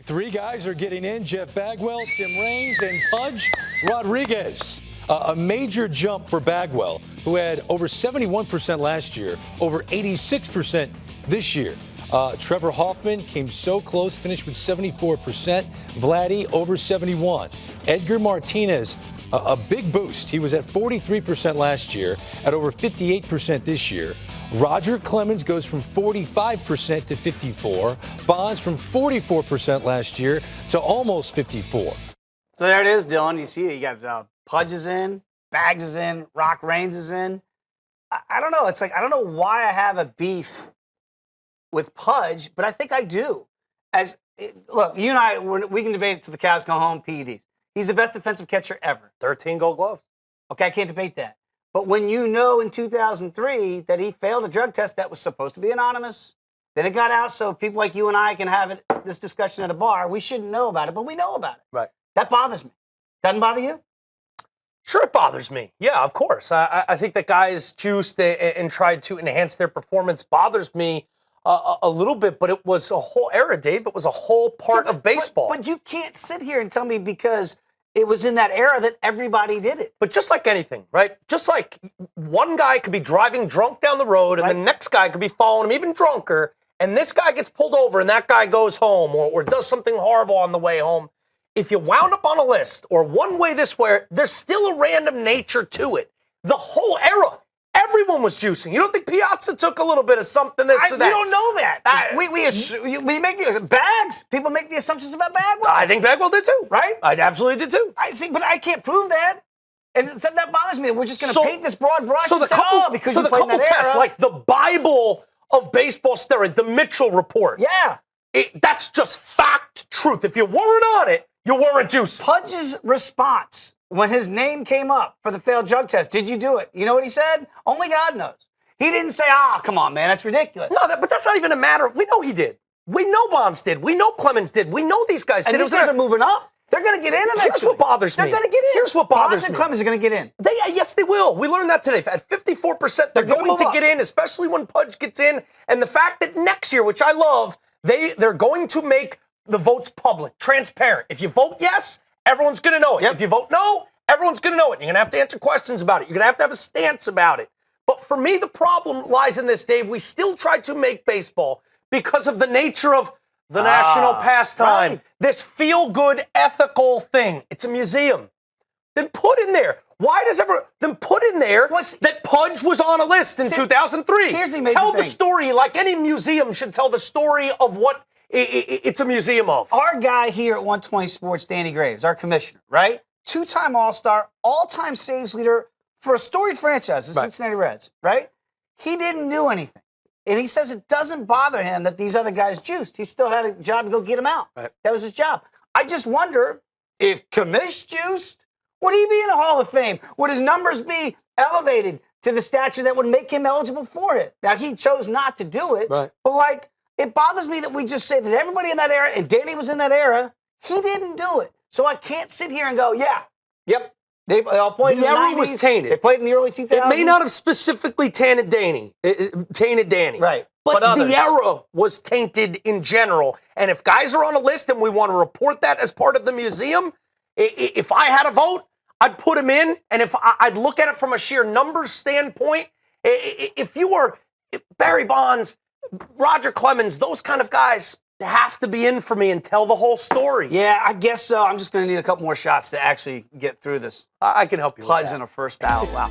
Three guys are getting in: Jeff Bagwell, Tim Raines, and Pudge Rodriguez. A major jump for Bagwell, who had over 71% last year, over 86% this year. Trevor Hoffman came so close, finished with 74%. Vladdy over 71. Edgar Martinez, a big boost. He was at 43% last year, at over 58% this year. Roger Clemens goes from 45% to 54. Bonds from 44% last year to almost 54. So there it is, Dylan. You see it. You got Pudge is in, Bags is in, Rock Raines is in. I don't know. It's like, I don't know why I have a beef with Pudge, but I think I do. Look, you and I, we can debate it till the cows come home, PEDs. He's the best defensive catcher ever. 13 Gold Gloves. Okay, I can't debate that. But when you know in 2003 that he failed a drug test that was supposed to be anonymous, then it got out so people like you and I can have this discussion at a bar. We shouldn't know about it, but we know about it. Right. That bothers me. Doesn't bother you? Sure, it bothers me. Yeah, of course. I think that guys juiced and tried to enhance their performance bothers me a little bit, but it was a whole era, Dave. It was a whole part of baseball. But you can't sit here and tell me because it was in that era that everybody did it. But just like anything, right? Just like one guy could be driving drunk down the road and the next guy could be following him even drunker, and this guy gets pulled over and that guy goes home or does something horrible on the way home. If you wound up on a list or one way, this way, there's still a random nature to it. The whole era, everyone was juicing. You don't think Piazza took a little bit of something, this or that? We don't know that. We make the Bags. People make the assumptions about Bagwell. I think Bagwell did too. Right? I absolutely did too. I see, but I can't prove that. And so that bothers me. We're just going to paint this broad brush and say, because you played in that tests, era. like the Bible of baseball steroid, the Mitchell report. Yeah. That's just fact, truth. If you weren't on it, you weren't juicing. Pudge's response when his name came up for the failed drug test, did you do it? You know what he said? Only God knows. He didn't say, come on, man, that's ridiculous. No, but that's not even a matter. We know he did. We know Bonds did. We know Clemens did. We know these guys did. And these guys are moving up. They're going to get in eventually. Here's what bothers me. They're going to get in. Here's what bothers Bonds and Clemens are going to get in. Yes, they will. We learned that today. At 54%, they're going to get in, especially when Pudge gets in. And the fact that next year, which I love, they're going to make the votes public, transparent. If you vote yes, everyone's going to know it. Yep. If you vote no, everyone's going to know it. You're going to have to answer questions about it. You're going to have a stance about it. But for me, the problem lies in this, Dave. We still try to make baseball because of the nature of the national pastime. Right. This feel-good, ethical thing. It's a museum. Then put in there. Then put in there that Pudge was on a list in 2003. Here's the amazing Tell thing. the story like any museum should tell the story of what it's a museum of. Our guy here at 120 Sports, Danny Graves, our commissioner, right? Two-time All-Star, all-time saves leader for a storied franchise, the Cincinnati Reds, right? He didn't do anything. And he says it doesn't bother him that these other guys juiced. He still had a job to go get him out. Right. That was his job. I just wonder if Commish juiced, would he be in the Hall of Fame? Would his numbers be elevated to the stature that would make him eligible for it? Now, he chose not to do it. Right. But, it bothers me that we just say that everybody in that era, and Danny was in that era, he didn't do it. So I can't sit here and go, yep. They all played in the 90s. The era was tainted. They played in the early 2000s. It may not have specifically tainted Danny. Right. But the era was tainted in general. And if guys are on a list and we want to report that as part of the museum, if I had a vote, I'd put him in. And if I'd look at it from a sheer numbers standpoint, if you were Barry Bonds, Roger Clemens, those kind of guys have to be in for me and tell the whole story. Yeah, I guess so. I'm just going to need a couple more shots to actually get through this. I can help you with that. Pudge in a first ballot. Wow.